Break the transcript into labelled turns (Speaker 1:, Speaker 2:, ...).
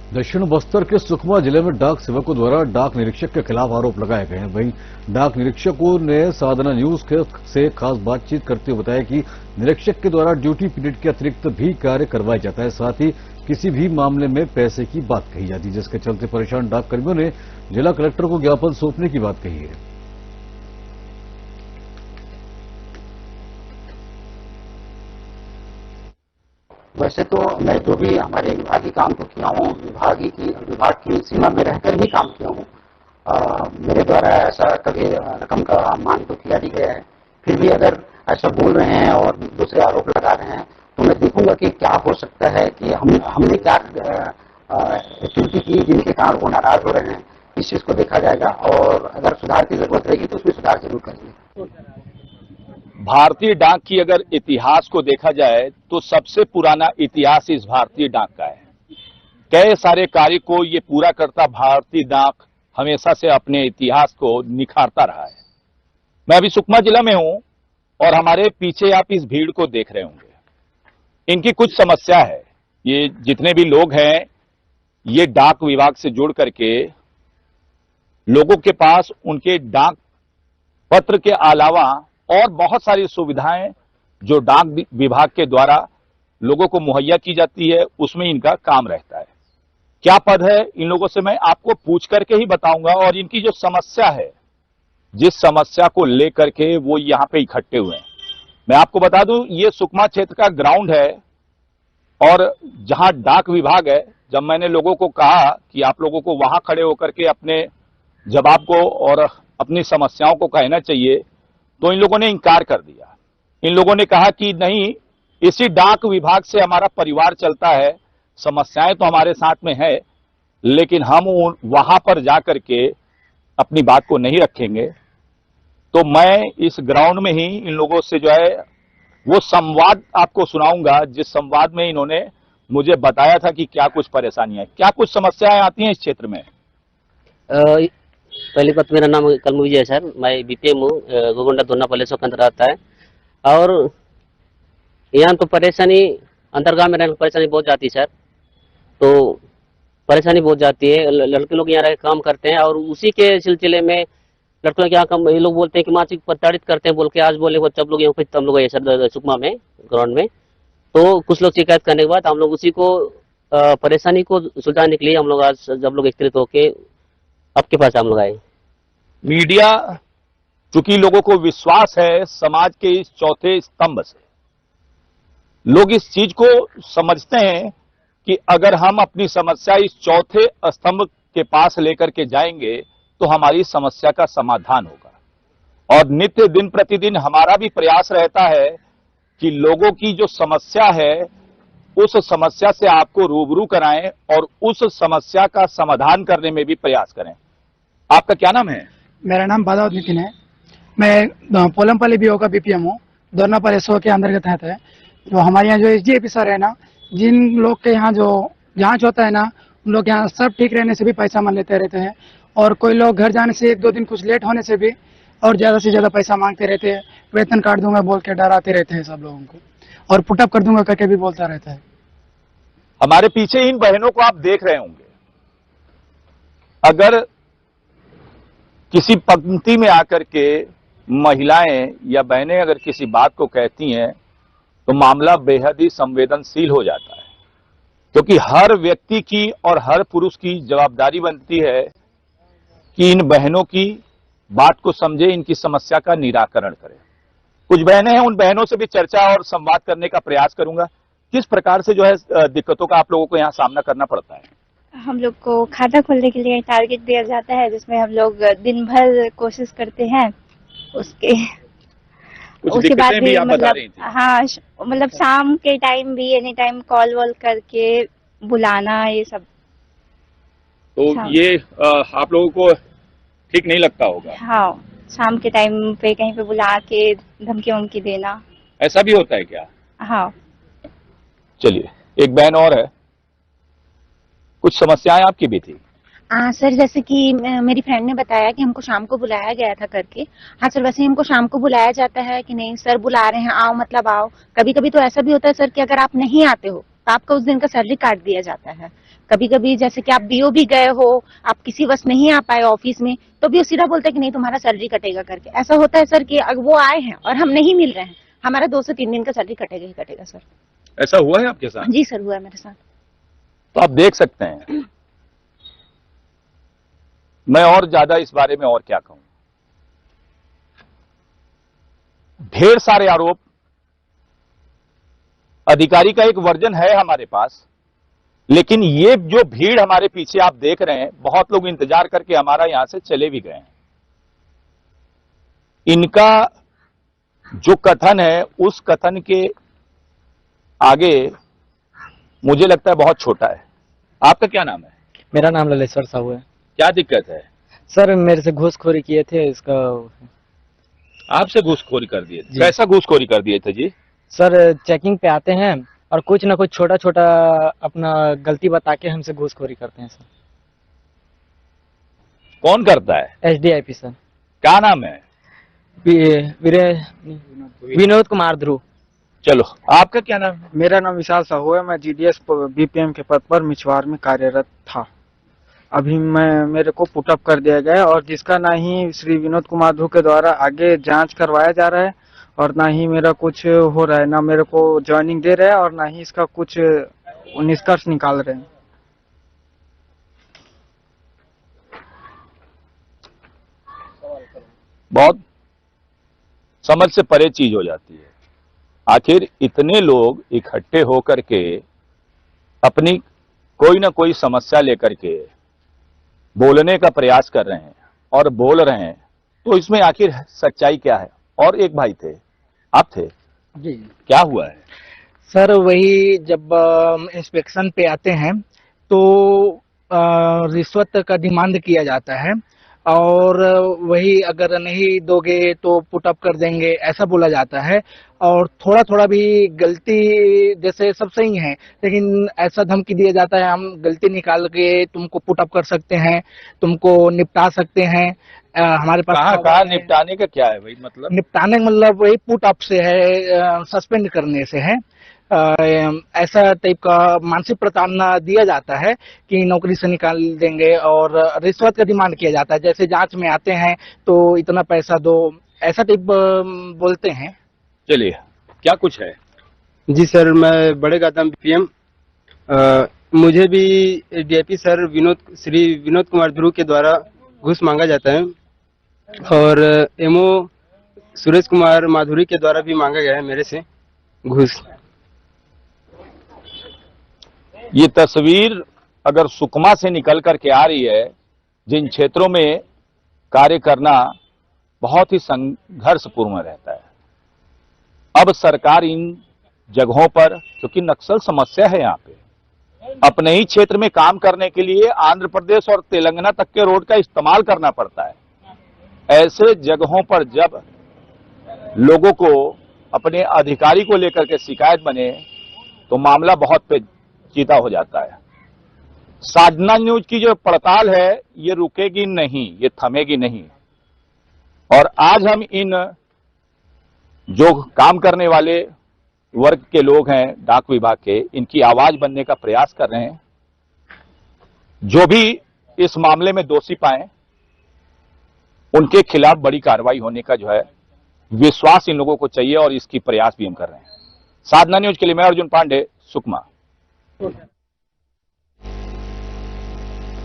Speaker 1: दक्षिण बस्तर के सुकमा जिले में डाक सेवकों द्वारा डाक निरीक्षक के खिलाफ आरोप लगाए गए हैं। वहीं डाक निरीक्षकों ने साधना न्यूज से खास बातचीत करते हुए बताया कि निरीक्षक के द्वारा ड्यूटी पीरियड के अतिरिक्त भी कार्य करवाया जाता है। साथ ही किसी भी मामले में पैसे की बात कही जाती है, जिसके चलते परेशान डाक कर्मियों ने जिला कलेक्टर को ज्ञापन सौंपने की बात कही है।
Speaker 2: वैसे तो मैं जो भी हमारे विभागीय काम को किया हूँ, विभाग की सीमा में रहकर भी काम किया हूँ। मेरे द्वारा ऐसा कभी रकम का मांग तो किया नहीं गया है। फिर भी अगर ऐसा बोल रहे हैं और दूसरे आरोप लगा रहे हैं तो मैं देखूंगा कि क्या हो सकता है कि हमने क्या एक्टिविटी की जिनके कारण वो नाराज हो रहे हैं। इस चीज को देखा जाएगा और अगर सुधार की जरूरत रहेगी तो उसमें सुधार जरूर करेंगे।
Speaker 3: भारतीय डाक की अगर इतिहास को देखा जाए तो सबसे पुराना इतिहास इस भारतीय डाक का है। कई सारे कार्य को ये पूरा करता भारतीय डाक हमेशा से अपने इतिहास को निखारता रहा है। मैं अभी सुकमा जिला में हूं और हमारे पीछे आप इस भीड़ को देख रहे होंगे। इनकी कुछ समस्या है। ये जितने भी लोग हैं ये डाक विभाग से जुड़ करके लोगों के पास उनके डाक पत्र के अलावा और बहुत सारी सुविधाएं जो डाक विभाग के द्वारा लोगों को मुहैया की जाती है उसमें इनका काम रहता है। क्या पद है इन लोगों से मैं आपको पूछ करके ही बताऊंगा। और इनकी जो समस्या है, जिस समस्या को लेकर के वो यहां पे इकट्ठे हुए हैं, मैं आपको बता दूं ये सुकमा क्षेत्र का ग्राउंड है और जहां डाक विभाग है। जब मैंने लोगों को कहा कि आप लोगों को वहां खड़े होकर के अपने जवाब को और अपनी समस्याओं को कहना चाहिए, तो इन लोगों ने इनकार कर दिया। इन लोगों ने कहा कि नहीं, इसी डाक विभाग से हमारा परिवार चलता है, समस्याएं तो हमारे साथ में है, लेकिन हम वहां पर जाकर के अपनी बात को नहीं रखेंगे। तो मैं इस ग्राउंड में ही इन लोगों से जो है वो संवाद आपको सुनाऊंगा, जिस संवाद में इन्होंने मुझे बताया था कि क्या कुछ परेशानियां, क्या कुछ समस्याएं आती हैं इस क्षेत्र में।
Speaker 4: पहली बात, मेरा नाम कलम विजय है सर। मैं बीपीएम हूँ, गोगोंडा दोना पलेसो के अंदर आता है। और यहाँ तो परेशानी अंतरगांव में रहने की परेशानी बहुत जाती है सर। तो परेशानी बहुत जाती है। लड़के लोग यहाँ रह काम करते हैं और उसी के सिलसिले में लड़कों के यहाँ कम ये लोग बोलते हैं कि मानसिक प्रताड़ित करते हैं बोल के आज बोले वो सब लोग यहाँ पे हम लोग सर सुकमा में ग्राउंड में। तो कुछ लोग शिकायत करने के बाद हम लोग उसी को परेशानी को सुलझाने के लिए हम लोग आज जब लोग एकत्रित होके आपके पास हम लोग आए।
Speaker 3: मीडिया, चूंकि लोगों को विश्वास है समाज के इस चौथे स्तंभ से, लोग इस चीज को समझते हैं कि अगर हम अपनी समस्या इस चौथे स्तंभ के पास लेकर के जाएंगे तो हमारी समस्या का समाधान होगा। और नित्य दिन प्रतिदिन हमारा भी प्रयास रहता है कि लोगों की जो समस्या है उस समस्या से आपको रूबरू कराएं और उस समस्या का समाधान करने में भी प्रयास करें। आपका क्या नाम है?
Speaker 5: मेरा नाम बादावत नितिन है। मैं पोलमपल्ली बीओ का बीपीएम हूँ, दोरनापर एसओ के अंतर्गत है। जो हमारे यहाँ जो एसडीएपी सर है ना, जिन लोग के यहाँ जो जांच होता है ना, उन लोग यहाँ सब ठीक रहने से भी पैसा मान लेते रहते हैं। और कोई लोग घर जाने से 1-2 दिन कुछ लेट होने से भी और ज्यादा से ज्यादा पैसा मांगते रहते हैं। वेतन काट दूंगा बोल के डराते रहते हैं सब लोगों को, और पुटअप कर दूंगा करके भी बोलता रहता है।
Speaker 3: हमारे पीछे इन बहनों को आप देख रहे होंगे। अगर किसी पंक्ति में आकर के महिलाएं या बहनें अगर किसी बात को कहती हैं तो मामला बेहद ही संवेदनशील हो जाता है, क्योंकि हर व्यक्ति की और हर पुरुष की जवाबदारी बनती है कि इन बहनों की बात को समझे, इनकी समस्या का निराकरण करे। कुछ बहनें हैं, उन बहनों से भी चर्चा और संवाद करने का प्रयास करूंगा। किस प्रकार से जो है दिक्कतों का आप लोगों को यहाँ सामना करना पड़ता है?
Speaker 6: हम लोग को खाता खोलने के लिए टारगेट दिया जाता है, जिसमें हम लोग दिन भर कोशिश करते हैं। उसके बाद भी मतलब हाँ, मतलब शाम के टाइम भी एनी टाइम कॉल वॉल करके बुलाना, ये सब।
Speaker 3: तो ये आप लोगों को ठीक नहीं लगता होगा?
Speaker 6: हाँ, शाम के टाइम पे कहीं पे बुला के धमकी वमकी देना।
Speaker 3: ऐसा भी होता है क्या?
Speaker 6: हाँ।
Speaker 3: चलिए, एक बहन और है, कुछ समस्याएं आपकी भी थी।
Speaker 7: सर, जैसे कि मेरी फ्रेंड ने बताया कि हमको शाम को बुलाया गया था करके। हाँ सर, वैसे हमको शाम को बुलाया जाता है कि नहीं? सर बुला रहे हैं, आओ मतलब आओ। कभी कभी तो ऐसा भी होता है सर कि अगर आप नहीं आते हो तो आपका उस दिन का सैलरी काट दिया जाता है। कभी कभी जैसे कि आप बीओ भी गए हो, आप किसी वक्त नहीं आ पाए ऑफिस में, तो भी वो सीधा बोलते हैं कि नहीं तुम्हारा सैलरी कटेगा करके। ऐसा होता है सर कि अगर वो आए हैं और हम नहीं मिल रहे हैं, हमारा 2 से 3 दिन का सैलरी कटेगा ही कटेगा सर।
Speaker 3: ऐसा हुआ है आपके साथ?
Speaker 7: जी सर, हुआ है मेरे साथ।
Speaker 3: तो आप देख सकते हैं, मैं और ज्यादा इस बारे में और क्या कहूं। ढेर सारे आरोप, अधिकारी का एक वर्जन है हमारे पास, लेकिन ये जो भीड़ हमारे पीछे आप देख रहे हैं, बहुत लोग इंतजार करके हमारा यहां से चले भी गए हैं। इनका जो कथन है, उस कथन के आगे मुझे लगता है बहुत छोटा है। आपका क्या नाम है?
Speaker 8: मेरा नाम ललेश्वर साहू है।
Speaker 3: क्या दिक्कत है?
Speaker 8: सर मेरे से घूसखोरी किए थे, इसका।
Speaker 3: आपसे घूसखोरी कर दिए थे? कैसा घूसखोरी कर दिए थे जी?
Speaker 8: सर चेकिंग पे आते हैं और कुछ ना कुछ छोटा छोटा अपना गलती बता के हमसे घूसखोरी करते हैं सर।
Speaker 3: कौन करता है?
Speaker 8: एसडीआईपी सर।
Speaker 3: क्या नाम है?
Speaker 8: विनोद कुमार ध्रुव।
Speaker 3: चलो, आपका क्या नाम है?
Speaker 9: मेरा नाम विशाल साहू है। मैं जीडीएस बीपीएम के पद पर मिछवार में कार्यरत था। अभी मेरे को पुटअप कर दिया गया है, और जिसका ना ही श्री विनोद कुमार ध्रुव के द्वारा आगे जांच करवाया जा रहा है, और ना ही मेरा कुछ हो रहा है, ना मेरे को ज्वाइनिंग दे रहे हैं, और ना ही इसका कुछ निष्कर्ष निकाल रहे हैं।
Speaker 3: बहुत समझ से परे चीज हो जाती है। आखिर इतने लोग इकट्ठे होकर के अपनी कोई ना कोई समस्या लेकर के बोलने का प्रयास कर रहे हैं और बोल रहे हैं, तो इसमें आखिर सच्चाई क्या है? और एक भाई थे, आप थे
Speaker 8: जी।
Speaker 3: क्या हुआ है?
Speaker 8: सर वही जब इंस्पेक्शन पे आते हैं तो रिश्वत का डिमांड किया जाता है, और वही अगर नहीं दोगे तो पुटअप कर देंगे, ऐसा बोला जाता है। और थोड़ा थोड़ा भी गलती, जैसे सब सही है, लेकिन ऐसा धमकी दिया जाता है हम गलती निकाल के तुमको पुटअप कर सकते हैं, तुमको निपटा सकते हैं। हमारे पास
Speaker 3: कहाँ निपटाने का क्या है भाई? मतलब
Speaker 8: निपटाने का मतलब वही पुटअप से है, सस्पेंड करने से है। ऐसा टाइप का मानसिक प्रताड़ना दिया जाता है कि नौकरी से निकाल देंगे, और रिश्वत का डिमांड किया जाता है। जैसे जांच में आते हैं तो इतना पैसा दो, ऐसा टाइप बोलते हैं।
Speaker 3: चलिए, क्या कुछ है?
Speaker 9: जी सर, मैं बड़े गादाम बीपीएम, मुझे भी डीआईपी सर श्री विनोद कुमार ध्रुव के द्वारा घूस मांगा जाता है, और एमओ सुरेश कुमार माधुरी के द्वारा भी मांगा गया है मेरे से घूस।
Speaker 3: ये तस्वीर अगर सुकमा से निकल करके आ रही है, जिन क्षेत्रों में कार्य करना बहुत ही संघर्षपूर्ण रहता है, अब सरकार इन जगहों पर, क्योंकि नक्सल समस्या है यहाँ पे, अपने ही क्षेत्र में काम करने के लिए आंध्र प्रदेश और तेलंगाना तक के रोड का इस्तेमाल करना पड़ता है। ऐसे जगहों पर जब लोगों को अपने अधिकारी को लेकर के शिकायत बने, तो मामला बहुत पेचीदा हो जाता है। साधना न्यूज की जो पड़ताल है, ये रुकेगी नहीं, ये थमेगी नहीं। और आज हम इन जो काम करने वाले वर्ग के लोग हैं डाक विभाग के, इनकी आवाज बनने का प्रयास कर रहे हैं। जो भी इस मामले में दोषी पाए, उनके खिलाफ बड़ी कार्रवाई होने का जो है विश्वास इन लोगों को चाहिए, और इसकी प्रयास भी हम कर रहे हैं। साधना न्यूज के लिए मैं अर्जुन पांडे, सुकमा।